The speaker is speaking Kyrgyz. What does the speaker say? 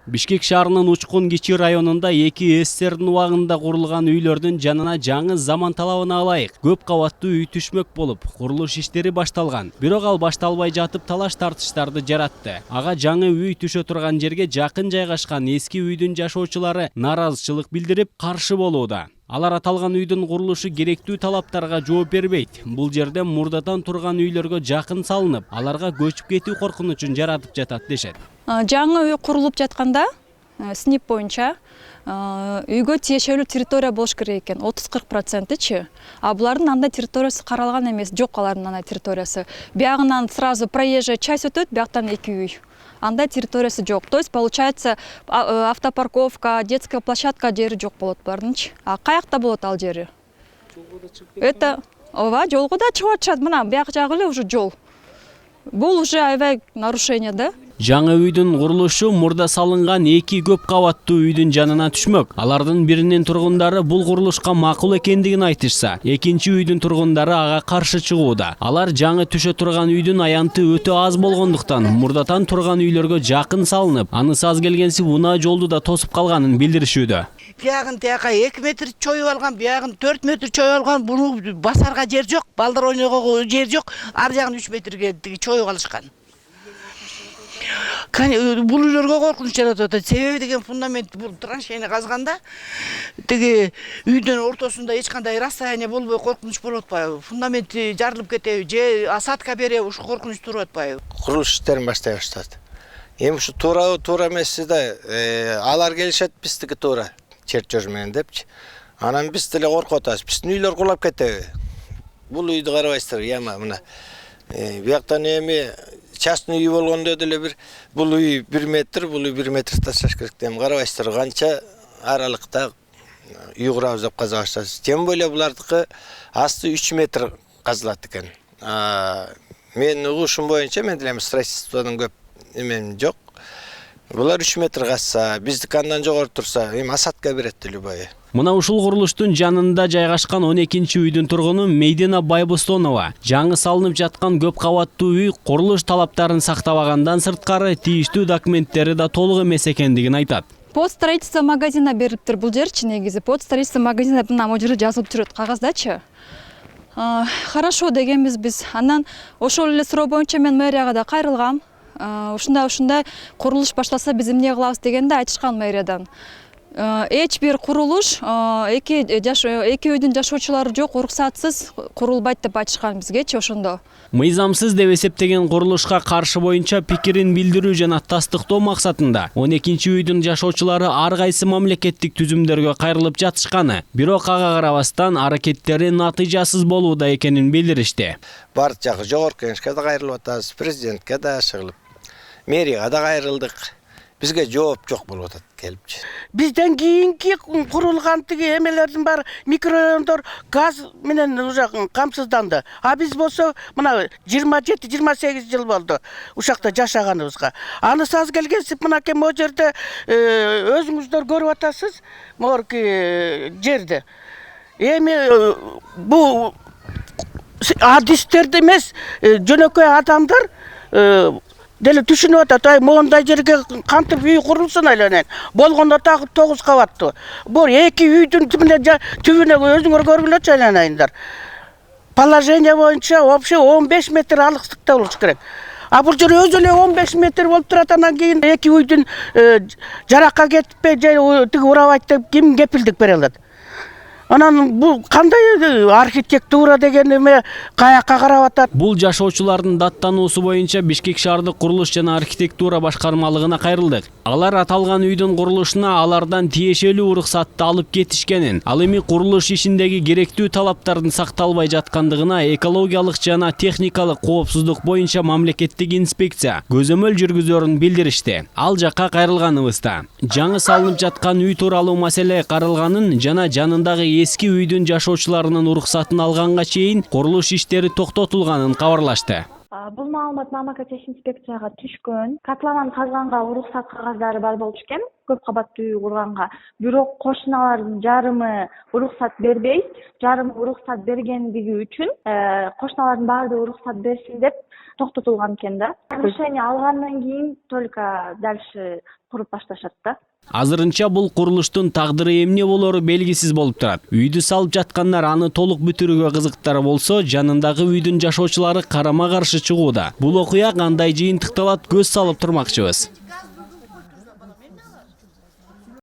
Бишкек шаарынын Учкун кичи районунда 2 СССРдин убагында курулган үйлөрдүн жанына жаңы заман талабына ылайык көп кабаттуу үй түшмөк болуп, курулуш иштери башталган. Бирок ал башталбай жатып талаш тартыштарды жаратты. Ага жаңы үй түшө турган жерге жакын жайгашкан эски үйдүн жашоочулары нааразычылык билдирип, каршы болууда. Алар аталган үйдүн курулушу керектүү талаптарга жооп бербейт. Бул жерде мурдатан турган үйлөргө жакын салынып, аларга көчүп кетүү коркунучун жаратып жатат дешет. Жаңы үй курулуп жатканда СНИП боюнча үйгө тиешелүү территория болуш керек экен, 30-40%-чы. А булардын андай территориясы каралган эмес, жок алардын андай территориясы. Биягынан сразу проезжая часть өтөт, бияктан 2 үй. Андай территориясы жок. То есть получается автопарковка, детская площадка жери жок болот булардынчы. А каякта болот ал жери? Это жолго да чыгып атышат. Мына бияк жагы эле уже жол. Бул уже аябай нарушение, да? Жаңы үйдүн курулушу мурда салынган 2 көп кабаттуу үйдүн жанына түшмөк. Алардын биринин тургундары бул курулушка макул экендигин айтышса, экинчи үйдүн тургундары ага каршы чыгууда. Алар жаңы түшө турган үйдүн аянты өтө аз болгондуктан мурдатан турган үйлөргө жакын салынып, анысы аз келгенси унаа жолду да тосуп калганын билдиришүүдө. Биягын тияка 2 метр чоюп алган, биягын 4 метр чоюп алган, буну басарга жер жок, балдар ойногого жер жок, ар жагын 3 метрге чоюп алышкан. Бул үйлөргө коркунуч жаратып атат. Себеби деген фундамент бул траншейни казганда тиги үйдүн ортосунда эч кандай расстояние болбой коркунуч болуп атпайбы? Фундамент жарылып кетеби же осадка береби, ушу коркунуч туруп атпайбы? Курулуш иштерин баштай баштады. Эми ушу туура эмеси да алар келишет, биздики туура чертеж менен депчи. Анан биз деле коркуп атабыз. Биздин үйлөр кулап кетеби? Бул үйдү карабайсыздар, яма мына. Бияктан эми частный үй болгондо деле бул үй 1 метр, бул үй 1 метр ташаш керек деп карабайсыздар. Канча аралыкта үй курабыз деп каза баштайбыз. Тем более булардыкы асты 3 метр казылат экен. Мен угушум боюнча мен деле строительстводон көп эмен жок. Булар 3 метр казса, биздики андан жогору турса, эми осадка берет любой. Мына ушул курулуштун жанында жайгашкан 12-чи үйдүн тургуну Мейдина Байбустонова жаңы салынып жаткан көп кабаттуу үй курулуш талаптарын сактабагандан сырткары тийиштүү документтери да толук эмес экендигин айтат. Под строительство магазина бериптир бул жерчи негизи. Под строительство магазина мына могу жерде жазылып жүрөт кагаздачы. Хорошо дегенбиз биз. Андан ошол эле суроо боюнча мен мэрияга да кайрылгам. Ушундай курулуш башталса биз эмне кылабыз дегенде айтышкан мэриядан. Эч бир курулуш эки үйдүн жашоочулары жок, уруксатсыз курулбайт деп айтышкан бизгечи ошондо. Мыйзамсыз деп эсептеген курулушка каршы боюнча пикирин билдирүү жана тастыктоо максатында 12-чи үйдүн жашоочулары ар кайсы мамлекеттик түзүмдөргө кайрылып жатышканы, бирок ага карабастан аракеттери натыйжасыз болууда экенин билдиришти. Бардык жагы жогорку кеңешке да кайрылып атабыз, президентке да чыгылып, мэрияга да кайрылдык. Бизге жооп жок болуп атат келипчи. Бизден кийинки курулган тиги эмелердин баары микрорайондор газ менен уже камсызданды. А биз болсо мына 27-28 жыл болду ушакта жашаганыбызга. Анысы аз келгенсип мынакей могу жерде өзүңүздөр көрүп атасыз, могуки жерди. Эми бул адистерди эмес, жөнөкөй адамдар деле түшүнүп атат, моундай жерге кантип үй курулсын эле. Болгондо так 9 кабаттуу. Бул 2 үйдүн түбүнө өзүңөр көргүлөчү айланайындар. Положение боюнча вообще 15 метр алыстыкта болуш керек. А бул жер өзү эле 15 метр болуп турат, андан кийин 2 үйдүн жаракка кетпей же тиги урабайт деп ким кепилдик бере алат? Анан бул кандай архитектура деген эме каякка карап атат? Бул жашоочулардын даттануусу боюнча Бишкек шаардык курулуш жана архитектура башкармалыгына кайрылдык. Алар аталган үйдүн курулушуна алардан тиешелүү уруксатты алып кетишкенин, ал эми курулуш ишиндеги керектүү талаптардын сакталбай жаткандыгына экологиялык жана техникалык коопсуздук боюнча мамлекеттик инспекция көзөмөл жүргүзөрүн билдиришти. Ал жакка кайрылганыбызда жаңы салынып жаткан үй тууралуу маселе каралганын жана жанындагы эски үйдүн жашоочуларынын уруксатын алганга чейин курулуш иштери токтотулганын кабарлашты. Бул маалымат мамлекеттик инспекцияга түшкөн. Котлован казганга уруксат кагаздары бар болчу экен. көп кабаттуу үй курганга. Бирок кошуналардын жарымы уруксат бербей, жарымы уруксат бергендиги үчүн кошуналардын баардыгы уруксат берсин деп токтотулган экен да. Решение алгандан кийин только дальше куруп башташат да. Азырынча бул курулуштун тагдыры эмне болору белгисиз болуп турат. Үйдү салып жаткандар аны толук бүтүрүүгө кызыктар болсо, жанындагы үйдүн жашоочулары карама каршы чыгууда. Бул окуя кандай жыйынтыкталат көз салып турмакчыбыз.